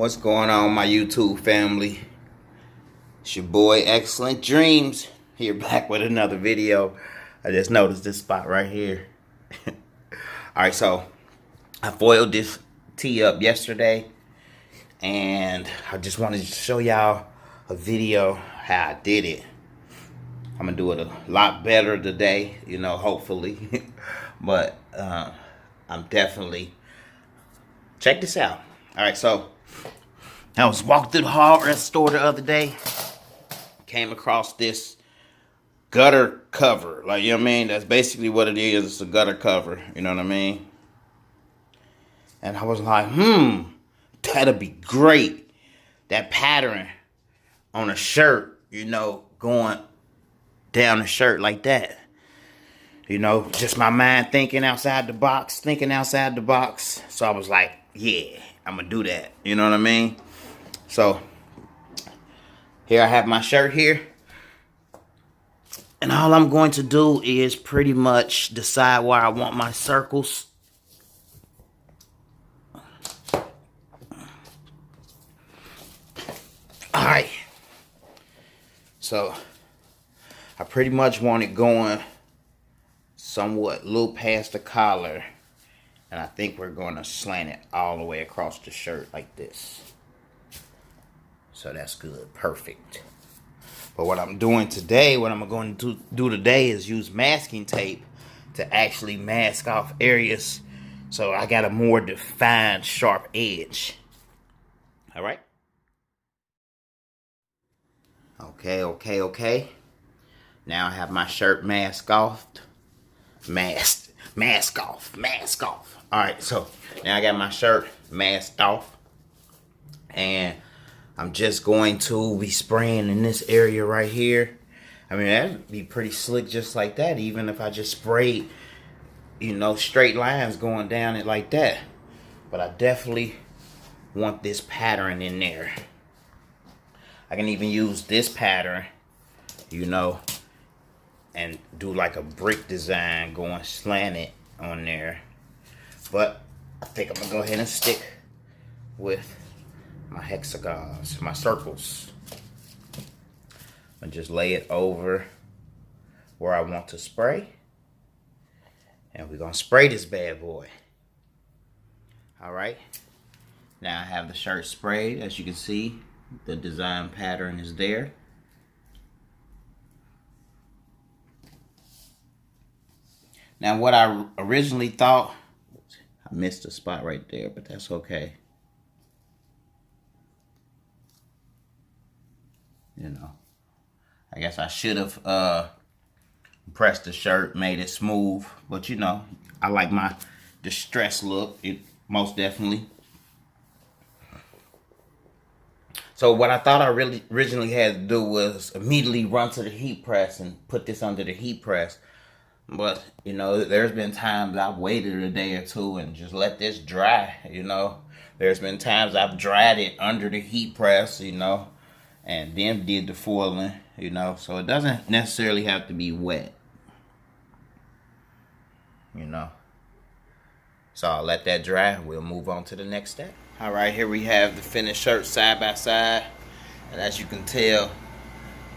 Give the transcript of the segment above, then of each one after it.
What's going on, my YouTube family? It's your boy Excellent Dreams here, back with another video. I just noticed this spot right here. Alright, so I foiled this tee up yesterday, and I just wanted to show y'all a video how I did it. I'm gonna do it a lot better today, you know, hopefully. But I'm definitely, check this out. Alright, so I was walking through the hardware store the other day, came across this gutter cover. Like, you know what I mean? That's basically what it is. It's a gutter cover. You know what I mean? And I was like, that'd be great. That pattern on a shirt, you know, going down the shirt like that. You know, just my mind thinking outside the box, So I was like, yeah, I'm gonna do that. You know what I mean? So here I have my shirt here. And all I'm going to do is pretty much decide where I want my circles. Alright. So I pretty much want it going somewhat a little past the collar. And I think we're going to slant it all the way across the shirt like this. So that's good. Perfect. But what I'm doing today, what I'm going to do today is use masking tape to actually mask off areas so I got a more defined, sharp edge. All right? Okay. Now I have my shirt mask off. Mask off. All right, so now I got my shirt masked off. And I'm just going to be spraying in this area right here. I mean, that'd be pretty slick just like that, even if I just sprayed, you know, straight lines going down it like that. But I definitely want this pattern in there. I can even use this pattern, you know, and do like a brick design going slanted on there. But I think I'm gonna go ahead and stick with my hexagons, my circles. And just lay it over where I want to spray. And we're gonna spray this bad boy. All right. Now I have the shirt sprayed. As you can see, the design pattern is there. Now what I originally thought, I missed a spot right there, but that's okay. You know, I guess I should have pressed the shirt, made it smooth. But you know, I like my distressed look, most definitely. So what I thought I really originally had to do was immediately run to the heat press and put this under the heat press. But, you know, there's been times I've waited a day or two and just let this dry, you know. There's been times I've dried it under the heat press, you know, and then did the foiling, you know. So it doesn't necessarily have to be wet, you know. So I'll let that dry and we'll move on to the next step. All right, here we have the finished shirt side by side. And as you can tell,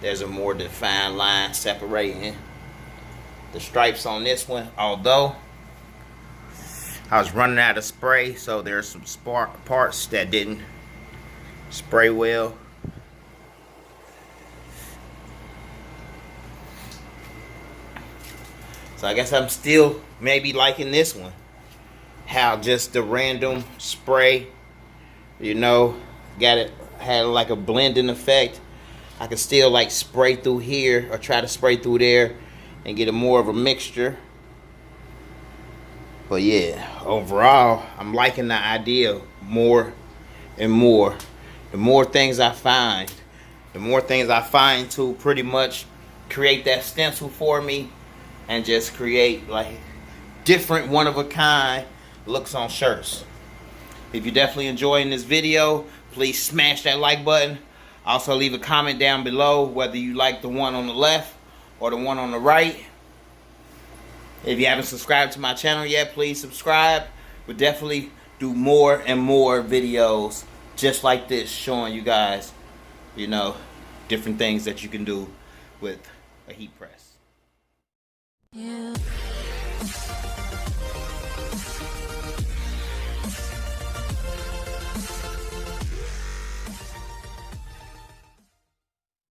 there's a more defined line separating the stripes on this one. Although I was running out of spray, so there's some parts that didn't spray well. So I guess I'm still maybe liking this one. How just the random spray, you know, had like a blending effect. I could still like spray through here or try to spray through there and get a more of a mixture. But yeah, overall, I'm liking the idea more and more. The more things I find to pretty much create that stencil for me and just create like different one-of-a-kind looks on shirts. If you're definitely enjoying this video, please smash that like button. Also leave a comment down below whether you like the one on the left or the one on the right. If you haven't subscribed to my channel yet, please subscribe. We'll definitely do more and more videos just like this, showing you guys, you know, different things that you can do with a heat press.